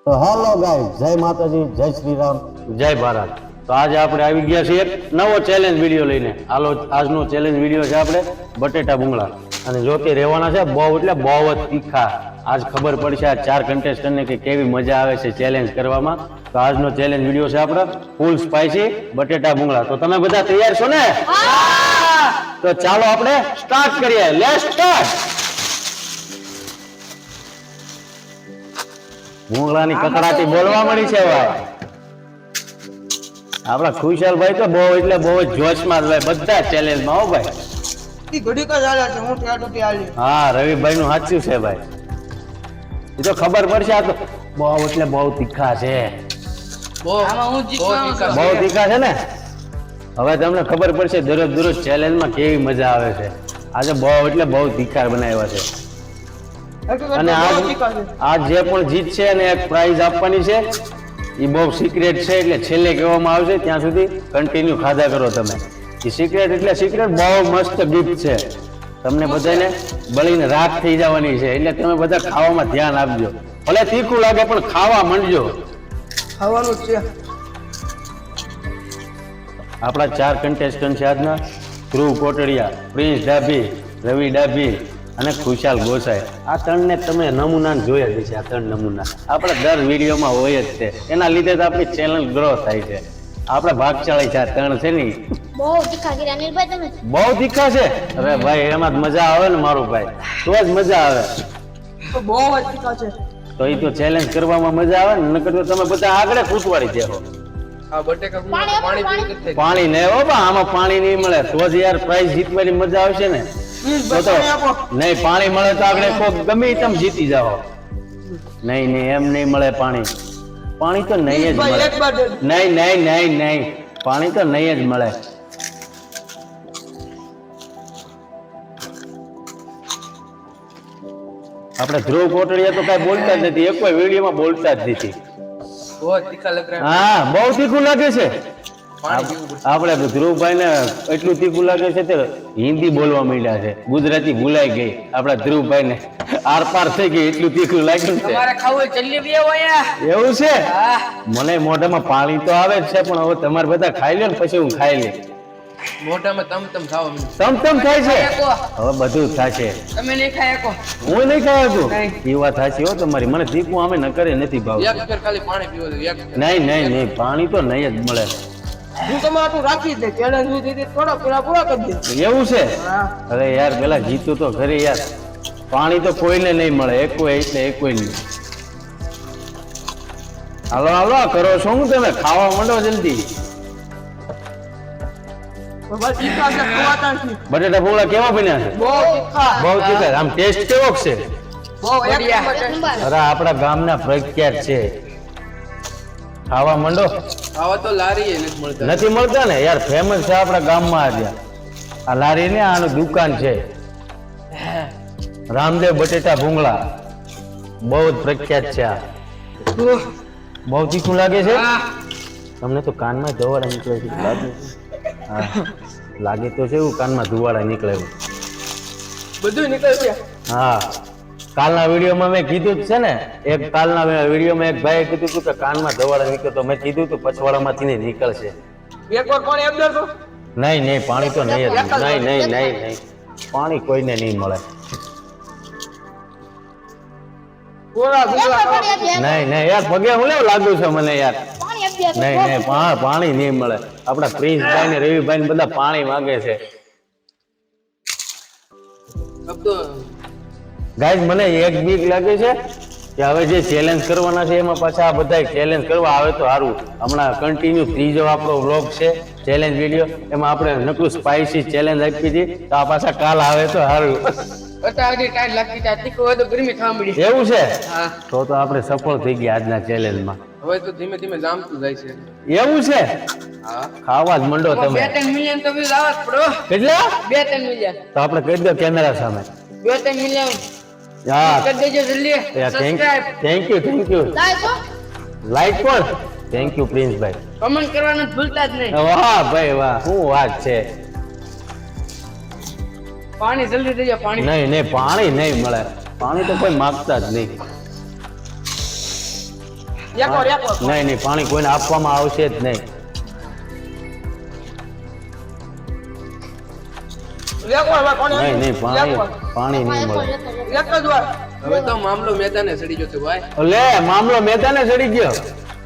તો hello guys, જય માતાજી, જય શ્રી રામ, જય ભારત. તો આજે આપણે આવી ગયા છીએ એક નવો ચેલેન્જ વિડીયો લઈને. હાલો, આજનો ચેલેન્જ વિડીયો છે આપણે બટેટા ભૂંગળા, અને જોકે રહેવાના છે બહુ એટલે બહુ જ તીખા. આજ ખબર પડશે આ 4 કન્ટેસ્ટન્ટને કે કેવી મજા આવે છે ચેલેન્જ કરવામાં. તો આજનો ચેલેન્જ વિડીયો છે આપણો ફૂલ સ્પાઈસી બટેટા ભૂંગળા. તો તમે બધા તૈયાર છો ને? તો ચાલો આપણે સ્ટાર્ટ કરીએ. Let's start. ભૂંગળાની કકડાટી બોલવા મળી છે ભાઈ. આપડા ખુશાલભાઈ તો બહુ એટલે બહુ જ જોશમાં જ ભાઈ, બધા ચેલેન્જમાં. હો ભાઈ, હા, રવિભાઈ નું સાચું છે ભાઈ. એ તો ખબર પડશે. આ તો બહુ એટલે બહુ તીખા છે, બહુ તીખા છે ને. હવે તમને ખબર પડશે દરરોજ ચેલેન્જમાં કેવી મજા આવે છે. આજે બહુ એટલે બહુ તીખા બનાવ્યા છે. અને આજ જે પણ જીત છે અને એક પ્રાઇઝ આપવાની છે, એ બહુ સિક્રેટ છે, એટલે છેલ્લે કહેવામાં આવશે. ત્યાં સુધી કન્ટિન્યુ ખાધા કરો તમે. એ સિક્રેટ એટલે સિક્રેટ બહુ મસ્ત ગિફ્ટ છે. તમને બધાને બળીને રાખ થઈ જવાની છે, એટલે તમે બધા ખાવામાં ધ્યાન આપજો. ભલે તીખું લાગે પણ ખાવા માંડજો. ખાવાનું છે. આપણા 4 કન્ટેસ્ટન્ટ છે આજના: ધ્રુવ કોટડિયા, પ્રિન્સ ડાભી, રવિ ડાભી અને ખુશાલ ગોસાઈ. આ 3 ને તમે નમૂના જોયા જ છે. આ 3 નમૂના આપણે દર વિડીયોમાં હોય જ છે. એના લીધે જ આપણી ચેનલ ગ્રો થાય છે. આપણે ભાગશાળી છે. આ 3 છે ને બહુ તીખા કર્યા અનિલભાઈ તમે. બહુ તીખા છે. અરે ભાઈ, એમાં જ મજા આવે ને મારું ભાઈ, તો જ મજા આવે. તો બહુ જ તીખા છે. તો એ તો ચેલેન્જ કરવામાં મજા આવે ને. નકર તો તમે બધા આગળ ખૂટવાડી દેવો. આ બટેકા પાણી ને હો બા, આમાં પાણી નહીં મળે તો જ યાર પ્રાઇઝ જીતવાની મજા આવશે ને. તો નહીં, પાણી મળે તો આગળ કોક ગમે તમે જીતી જાઓ. નહીં એમ નહીં મળે પાણી. પાણી તો નહીં જ મળે. નહીં, પાણી તો નહીં જ મળે. આપણે ધ્રુવ કોટડિયા તો કઈ બોલતા જ નથી, એક કોઈ વિડીયોમાં બોલતા જ નથી. હા, બહુ તીખું લાગે છે. આપણે ધ્રુવભાઈ ને એટલું તીખું લાગે છે તે હિન્દી બોલવા માંડ્યા છે. ગુજરાતી ભૂલાઈ ગઈ. આપડા ધ્રુવભાઈ ને આર પાર થઈ ગઈ, એટલું તીખું લાગ્યું છે. એવું છે? મને મોઢામાં પાણી તો આવે જ છે, પણ હવે તમારે બધા ખાઈ લો ને પછી હું ખાઈ લે. મોઢામાં તમ ખાવ. તમ થાય છે. હવે બધું થશે. તમે નહીં ખાય કો. હું નહીં ખાય તું. એ વાત સાચી હો તમારી. મને તીખું આમે ન કરે નથી ભાવ. ખાલી પાણી પીવો દો. નહીં, પાણી તો નહીં જ મળે. હું તમારું રાખી દે. ચેલેન્જ હું દીધી થોડા પૂરા કરી દે. એવું છે? અરે યાર, પેલા જીતું તો ખરી યાર. પાણી તો કોઈને નહીં મળે. એક નહીં. હાલો કરો છો હું તમે? ખાવા માંડો જલ્દી. બટેટા ભૂંગળા કેવા બન્યા છે? બહુ તીખા. આમ ટેસ્ટ કેવો છે? અરે આપણા ગામના પ્રખ્યાત છે. ખાવા માંડો. ખાવા તો લારી નથી મળતા ને યાર. ફેમસ છે આપણા ગામમાં. આ લારી ને આનું દુકાન છે, રામદેવ બટેટા ભૂંગળા. બહુ જ પ્રખ્યાત છે આ. બહુ તીખું લાગે છે તમને? તો કાનમાં ધુવાડા નીકળે છે. હા, લાગે તો છે એવું. કાનમાં ધુવાડા નીકળે બધું નીકળે છે. હા, કાલના વિડીયોમાં મેં કીધું જ છે ને. કાલના વિડીયોમાં એક ભાઈએ કીધું હતું કે કાનમાં ધવાડા નીકળે, તો મેં કીધું હતું પછવાડામાંથી નહીં નીકળશે. એકવાર પાણી આપી દો. નહીં, પાણી તો નહીં જ. નહીં, પાણી કોઈને નહીં મળે. નહીં યાર, પગે હું લેવું લાગુ છે મને યાર. નહીં, પાણી નહીં મળે. આપડા પ્રિન્સભાઈ ને રવિભાઈ ને બધા પાણી માંગે છે. ગાઈઝ, મને એક બીક લાગે છે કે હવે જે ચેલેન્જ કરવાના છે એમાં પાછા આ બધા ચેલેન્જ કરવા આવે તો સારું. હમણાં કન્ટિન્યુ 3જો આપણો વ્લોગ છે ચેલેન્જ વિડીયો. એમાં આપણે નકરું સ્પાઈસી ચેલેન્જ આપી હતી, તો આ પાછા કાલ આવે તો સારું. એવું છે? તો આપણે સફળ થઈ ગયા આજના ચેલેન્જમાં. હવે તો ધીમે ધીમે જામતું જાય છે. એવું છે? ખાવા જ મંડો તમે. 2-3 મિલિયન તો વ્યૂઝ આવે પ્રો. કેટલા? 2-3 મિલિયન. તો આપણે કહી દો કેમેરા સામે. 2-3 મિલિયન. હા, કરી દેજો જલ્દી. સબસ્ક્રાઇબ. Thank you. લાઈક પણ. Thank you Princebhai. કમેન્ટ કરવાનું ભૂલતા જ નહીં. વાહ ભાઈ વાહ, શું વાત છે. પાણી જલ્દી દેજો. પાણી નહીં, પાણી નહીં મળે. પાણી તો કોઈ માંગતા જ નહીં. નહીં નહીં, પાણી કોઈને આપવામાં આવશે જ નહીં. નહીં નહીં, પાણી નહીં મળે. હવે તો મામલો મેદાને ચડી ગયો છે ભાઈ. લે મામલો મેદાને ચડી ગયો.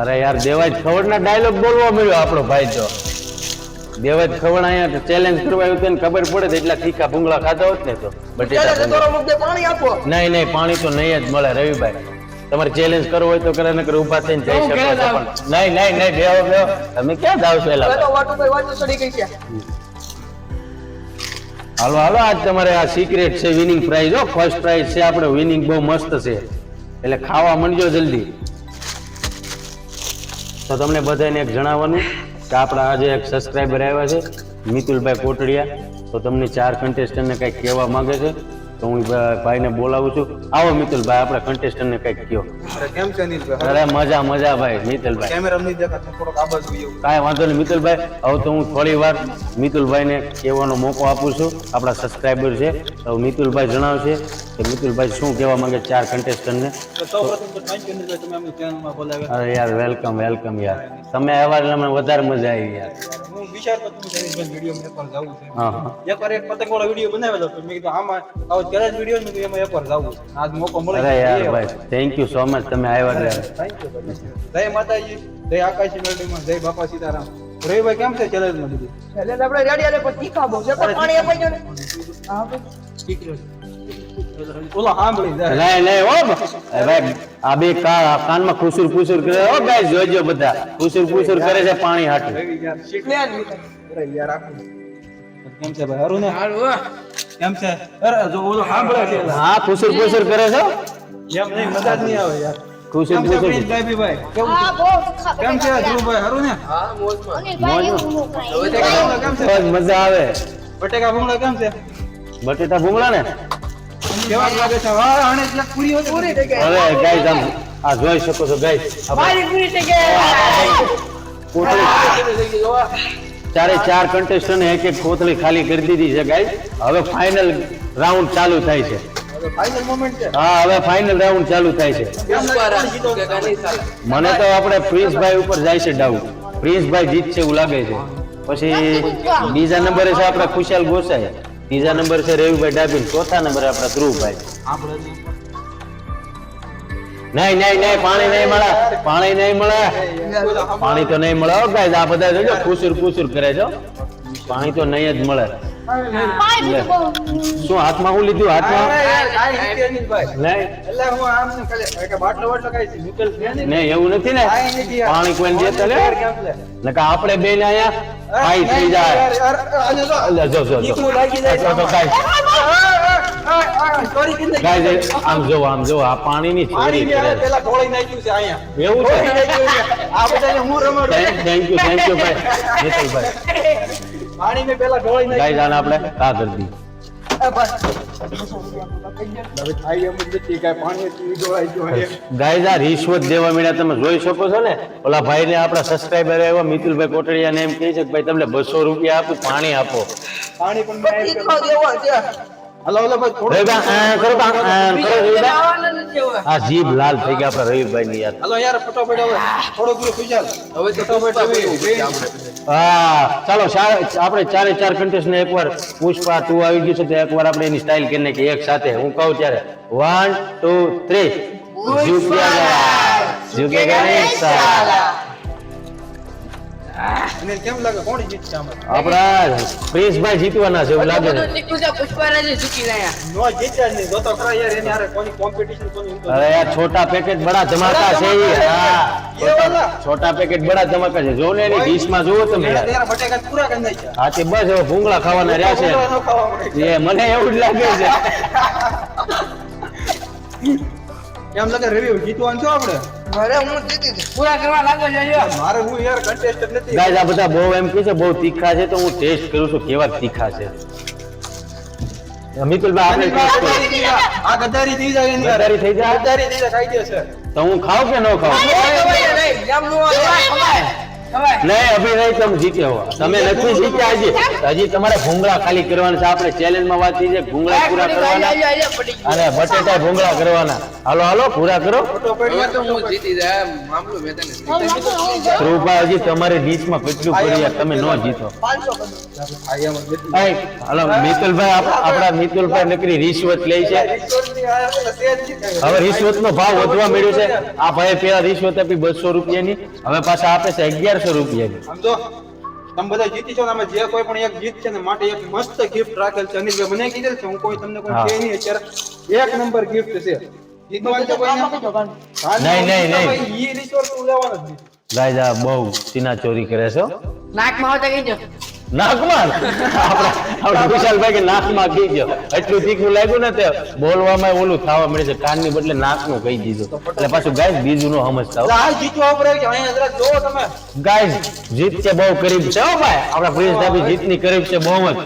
અરે યાર, દેવાજ ખવડના ડાયલોગ બોલવા મળ્યો આપણો ભાઈ. તો દેવાજ ખવડ અહીંયા ચેલેન્જ કરવા આવ્યું તેને ખબર પડે તો એટલા તીખા ભૂંગળા ખાધા હોત ને તો બટેટા પાણી આપો. નહીં નહીં, પાણી તો નહીં જ મળે રવિભાઈ. તમારે ચેલેન્જ કરવો હોય તો કરે, નકર ઊભા થઈને જઈ શકો છો. પણ નહીં નહીં નહીં, બેહો બેહો. તમે ક્યાં જાવ છો એલા? વાતો ચડી ગઈ છે. હાલો હાલો, આજ તમારે આ સિક્રેટ છે વિનિંગ પ્રાઇઝ. હો, ફર્સ્ટ પ્રાઇઝ છે આપણે. વિનિંગ બહુ મસ્ત છે, એટલે ખાવા માંડજો જલ્દી. તો તમને બધાને એક જણાવવાનું કે આપણા આજે એક સબસ્ક્રાઇબર આવ્યા છે મિતુલભાઈ કોટડિયા. તો તમને 4 કન્ટેસ્ટન્ટને કંઈક કહેવા માંગે છે, તો હું ભાઈને બોલાવું છું. આવો મિતુલભાઈ, આપણે કન્ટેસ્ટન્ટને કંઈક કહો. કેમ છે અનિલભાઈ? અરે મજા મજા ભાઈ મિતુલભાઈ. કેમેરા નહીં દેખાતો, થોડોક આવાજ હોય એવું. કાંઈ વાંધો નહીં મિતુલભાઈ. હવે તો હું થોડી વાર મિતુલભાઈને કહેવાનો મોકો આપું છું. આપણા સબસ્ક્રાઇબર છે, તો મિતુલભાઈ જણાવશે કે મિતુલભાઈ શું કહેવા માંગે 4 કન્ટેસ્ટન્ટને. તો સૌપ્રથમ તો થેન્ક યુ અનિલભાઈ, તમે અમને ચેનલમાં બોલાવ્યા. અરે યાર, વેલકમ વેલકમ યાર. તમે આવ્યા એટલે મને વધારે મજા આવી યાર. હું વિચારતો હતો કે અનિલભાઈ વિડીયોમાં એકવાર જાવું છે. હા હા. એકવાર એક પતંગવાળો વિડીયો બનાવેલો તો મેં કીધું આમાં આવો ચેલેન્જ વિડીયો ને એમાં એકવાર જાવું છે. આજ મોકો મળે. અરે યાર ભાઈ, થેન્ક યુ સો મચ તમે આવ્યા ત્યારે. થેન્ક યુ ભાઈ. જય માતાજી, જય આકાશી મેલડીમાં, જય બાપા સીતારામ. રવિભાઈ કેમ છે ચેલેન્જમાં દીધી? એટલે આપણે રેડી આલે પણ તીખા બહુ છે. પણ પાણી અપાઈ ગયો ને. હા ભાઈ. ઓલો સાંભળી જાય. નહીં નહીં હો ભાઈ, આ બે કાનમાં ખુસુર ખુસુર કરે. હો ગાઈસ, જોજો બધા ખુસુર ખુસુર કરે છે પાણી હાટું. રવિ યાર શીખ લે અરે યાર આખું. કેમ છે ભાઈ? હરું ને? કેમ છે? અરે જો ઓલો સાંભળે છે. હા, ખુસુર ખુસુર કરે છે. એમ નહીં, મજા જ નહીં આવે યાર. ખુસુર કેમ છે ખુસુર. પ્રિન્સભાઈ ભાઈ? કેવું હા, છે? બહુ તીખા કેમ છે બટેકા ધ્રુવભાઈ? હરું ને? હા મોજમાં. અનિલભાઈ એવું ન કરાય. બટેકા કેમ છે? બહુ જ મજા આવે. બટેકા ભૂંગળા કેમ છે? બટેટા ભૂંગળા ને. કેવા લાગે છે? હા, આને એટલે પૂરી હોય પૂરી થઈ ગઈ. અરે ગાઈસ, આમ આ જોઈ શકો છો ગાઈસ. મારી પૂરી થઈ ગઈ. કોથળી ચારે 4 કન્ટેસ્ટન્ટ એક એક કોથળી ખાલી કરી દીધી છે ગાઈસ. હવે ફાઇનલ રાઉન્ડ ચાલુ થાય છે. ફાઇનલ મોમેન્ટ છે. હા, હવે ફાઇનલ રાઉન્ડ ચાલુ થાય છે. કેમ લાગે? કે કાની ચાલે. મને તો આપણે પ્રિન્સભાઈ ઉપર જાય છે ડાઉટ. પ્રિન્સભાઈ જીતશે એવું લાગે છે. પછી બીજા નંબરે છે આપણા ખુશાલ ગોસાઈ, ત્રીજા નંબર છે રવિભાઈ ડાબીન, ચોથા નંબરે આપણા ધ્રુવભાઈ. આપણે નહીં નહીં નહીં, પાણી નહીં મળે, પાણી નહીં મળે, પાણી તો નહીં મળે. ગાઈસ, આ બધા જોજો ખુસુર ખુસુર કરે છે. પાણી તો નહીં જ મળે. પાણી તો બહુ શું હાથમાં હું લીધું? હાથમાં અનિલભાઈ નહીં એટલે હું આમ ને ખાલી કે બાટલો બાટલો કાઈ નિકલ છે ને નહીં, એવું નથી ને. પાણી કોઈને દેતા લે નકા આપણે બે ને અહીંયા ફાઈટ થઈ જાય. અલ્યા જો જો જો. તો ગાઈસ, ગાઈસ આમ જો આમ જો, આ પાણીની ચોરી કરે છે. પેલા ઢોળી નાખ્યું છે અહીંયા. એવું છે? આ બધાને હું રમાડું. થેન્ક યુ ભાઈ મિતુલભાઈ. પાણી મેં પેલા ઢોળી નાખ્યું. ગાઈસ, આને આપણે આ કરી દી. હવે થાય એમ જ નથી કાંઈ પાણી એટલું ઢોળાઈ ગયું. ગાઈસ, આ રિશ્વત દેવા મળ્યા તમે જોઈ શકો છો ને. ઓલા ભાઈ ને આપણા સબસ્ક્રાઇબર આવ્યા મિતુલભાઈ કોટડિયા ને એમ કહે છે કે ભાઈ તમને 200 રૂપિયા આપું, પાણી આપો. પાણી પણ મેં તીખો દેવો છે. હલો હલો ભાઈ થોડું રવિભાઈ, કરો કરો રવિભાઈ. આવવાના નથી હવે. આ જીભ લાલ થઈ ગયા આપણા રવિભાઈ ની યાર. હલો યાર ફટાફટ હવે થોડું પેલું ખુશાલ હવે તો ફટાફટ હા ચાલો, આપણે 4 કન્ટેસ્ટ ને એકવાર પુષ્પા 2 આવી ગયું છે તો એકવાર આપણે એની સ્ટાઇલ કરી નાખીએ એક સાથે. હું કહું ત્યારે 1 2 3 ઝુકેગા નહીં સાલા. અને કેમ લાગે કોણ જીતશે આમાં? આપણા પ્રિન્સભાઈ જીતવાના છે એવું લાગે છે. તીખું છે. પુષ્પરાજે ઝૂકી રહ્યા. નો જીત્યા જ નહીં. જો તો ખરા યાર એની હારે કોની કોમ્પિટિશન કોની અરે યાર, છોટા પેકેટ બડા ધમાકા છે ઈ. હા, છોટા પેકેટ બડા ધમાકા છે. જો ને એની ડીશમાં જુઓ તમે યાર. યાર બટેકા પૂરા કરી નાખ્યા. હા, તે બસ હવે ભૂંગળા ખાવાના રહ્યા છે. નો ખાવા મળે. એ મને એવું જ લાગે છે. એમ લાગે રિવ્યુ જીતવાનું છો આપણે. અરે હું જીતી હતી. પૂરા કરવા લાગો છો યાર. મારે હું યાર કન્ટેસ્ટ નથી. ગાઈસ, આ બધા બહુ એમ કે છે બહુ તીખા છે, તો હું ટેસ્ટ કરું છું કેવા તીખા છે. મિતુલભાઈ, આપણે ટેસ્ટ કરીએ. આ ગદ્દારી થઈ જાય એની હારે. ગદ્દારી થઈ જાય? ગદ્દારી થઈ જાય કાયદેસર. તો હું ખાવ કે ન ખાવ? નહીં, નહીં, નહીં. એમ નો આવે. નહીં અભી નહીં તમે જીત્યા હો તમે નથી જીત્યા હજી તમારે ભૂંગળા ખાલી કરવાના છે આપણે ચેલેન્જમાં વાત થઈ છે ભૂંગળા પૂરા કરવાના અને બટેટા ભૂંગળા કરવાના હાલો હાલો પૂરા કરો ધ્રુવભાઈ હજી તમારી ડીશમાં કેટલું પડી યાર તમે ન જીતો 500 હાલો મિતુલભાઈ આપણા મિતુલભાઈ નકરી રિશ્વત લે છે હવે રિશ્વત નો ભાવ વધવા મળ્યો છે આ ભાઈ પેલા રિશ્વત આપી 200 રૂપિયાની હવે પાછા આપે છે 1100 રૂપિયાની સમજો તમે બધા જીતી છો ને આમાં જે કોઈ પણ એક જીત છે ને માટે એક મસ્ત ગિફ્ટ રાખેલ છે અનિલભાઈ મને કીધેલ છે હું કોઈ તમને કોઈ કહે નહીં અત્યારે એક નંબર ગિફ્ટ છે જીતવાનું છે કોઈને નહીં. ઈ રિસોર્સ હું લેવાનો જ નહીં ગાઈઝ આ બહુ સીના ચોરી કરે છે હો. નાકમાં આવતા કીજો નાકમાં આપણા વિશાલભાઈ કે નાકમાં કહી ગયો એટલું તીખું લાગ્યું ને તે બોલવામાં ઓલું થવા મળે છે કાનની બદલે નાકનું કહી દીધું એટલે પાછું ગાઈઝ બીજું નો સમજતા હો. આ જીતવા ઉપર કે અહીંયા જરા જોવો તમે ગાઈઝ જીત છે બહુ કરીબ છે હો ભાઈ આપણા પ્રિન્સ ડાબી જીતની કરીબ છે બહુ જ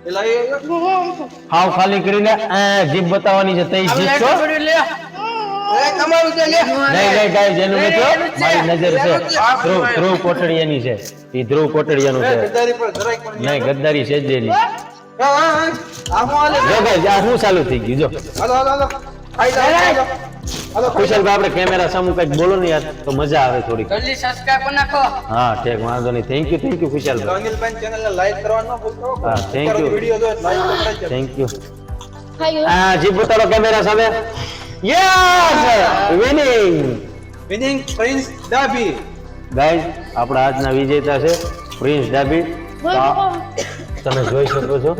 પેલા એ હાવ ખાલી કરીને જીત બતાવવાની છે તે જીતશો તમારું છે લે નહીં ગાઈઝ એનું નથી હો. મારી નજર છે ધ્રુવ કોટડિયાની છે એ ધ્રુવ કોટડિયાનું છે ગદ્દારી પર જરાય પણ નહીં ગદ્દારી છે જ નહીં આ હું આલે જો ગાઈઝ આ શું ચાલુ થઈ ગયું જો હાલો આઈ જાઓ હાલો કુશલભાઈ આપણે કેમેરા સામુ કંઈક બોલો ને યાર તો મજા આવે થોડી જલ્દી સબસ્ક્રાઇબ કરી નાખો હા ઠીક વાંધો નહીં થેન્ક યુ કુશલભાઈ અનિલભાઈ ચેનલ ને લાઈક કરવાનું ન ભૂલશો હા, thank you. વિડિયો જો લાઈક કરી થેન્ક યુ ખાયું આ જીપ બતાડો કેમેરા સામે યસ વિનિંગ વિનિંગ પ્રિન્સ ડાબી ગાઈઝ આપણા આજના વિજેતા છે પ્રિન્સ ડાબી તો તમે જોઈ શકો છો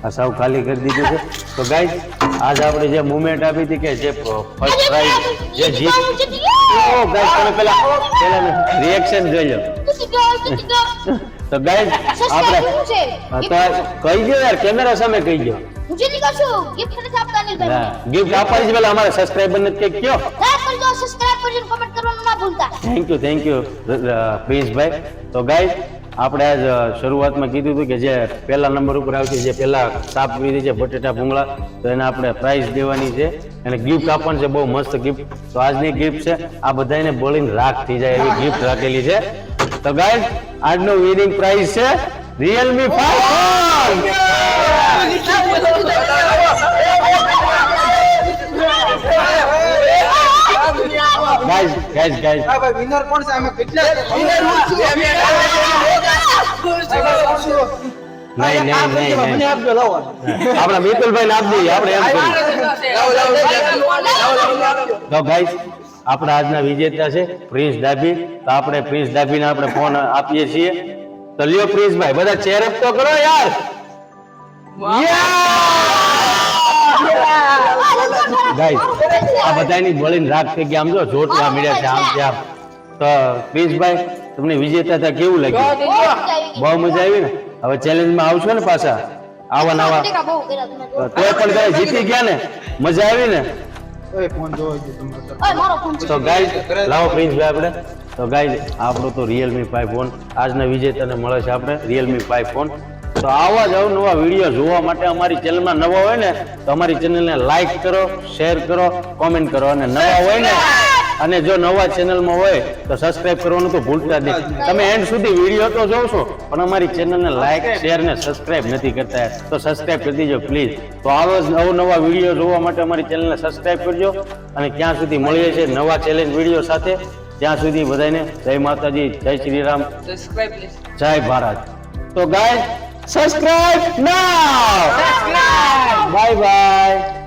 આ સાવ ખાલી કરી દીધું છે તો ગાઈઝ આજ આપણે જે મુવમેન્ટ આપી હતી કે જે ફર્સ્ટ પ્રાઇઝ જે જીત ઓ ગાઈઝ તમે પેલા રિએક્શન જોઈ લો તો ગાઈઝ આપણે હા, તો કહી દો યાર કેમેરા સામે કહી દો ગિફ્ટ આપવાની છે પેલા અમારા સબસ્ક્રાઇબર ને કંઈક કયો થેન્ક યુ પ્રિન્સભાઈ તો ગાઈઝ આપણે આજ શરૂઆતમાં કીધું હતું કે જે પહેલા નંબર ઉપર આવશે જે પહેલા સાપ વિધિ છે બટેટા ભૂંગળા તો એને આપણે પ્રાઇઝ દેવાની છે અને ગિફ્ટ આપવાની છે બહુ મસ્ત ગિફ્ટ તો આજની ગિફ્ટ છે આ બધાને બોલીને રાખ થઈ જાય એવી ગિફ્ટ રાખેલી છે તો ગાઈઝ આજનો વિનિંગ પ્રાઇઝ છે Realme 5 ગાઈઝ આ ભાઈ વિનર કોણ છે આમાં કેટલા નહીં મને આપજો લાવો આપણા મિતુલભાઈ ને આપી દઈએ આપણે એમ કરીએ તો ગાઈઝ આપણા આજના વિજેતા છે પ્રિન્સ ડાબી તો આપણે પ્રિન્સ ડાબીને આપણે ફોન આપીએ છીએ તો લ્યો પ્રિન્સભાઈ બધા ચેર અપ તો કરો યાર ગાઈઝ આ બધાની બોલીને રાગ થઈ ગયા આમ જો જોટવા મળ્યા છે આમ ત્યાં તો પ્રિન્સભાઈ તમને વિજેતા કેવું લાગ્યું બહુ મજા આવી ને હવે ચેલેન્જમાં આવશો ને પાછા આવા નવા તો પણ ગાય જીતી ગયા ને મજા આવી ને ઓય ફોન જોવો જો તમે તો ગાઈઝ લાવો પ્રિન્સભાઈ આપણે તો ગાઈઝ આપણો તો Realme 5 ફોન આજના વિજેતાને મળે છે આપણે Realme 5 ફોન તો આવા જ અવનવા વિડીયો જોવા માટે અમારી ચેનલમાં નવા હોય ને તો અમારી ચેનલને લાઈક કરો શેર કરો કોમેન્ટ કરો અને નવા હોય ને અને જો નવા ચેનલમાં હોય તો સબસ્ક્રાઇબ કરવાનું તો ભૂલતા નહીં તમે એન્ડ સુધી વિડીયો તો જોશો પણ અમારી ચેનલને લાઈક શેર ને સબસ્ક્રાઇબ નથી કરતા તો સબસ્ક્રાઇબ કરી દેજો પ્લીઝ તો આવા જ નવા વિડીયો જોવા માટે અમારી ચેનલને સબસ્ક્રાઇબ કરજો અને ક્યાં સુધી મળીએ છીએ નવા ચેલેન્જ વિડીયો સાથે ત્યાં સુધી બધાને જય માતાજી જય શ્રી રામ સબસ્ક્રાઇબ પ્લીઝ જય ભારત તો ગાઈઝ સબસ્ક્રાઇબ નાઉ બાય બાય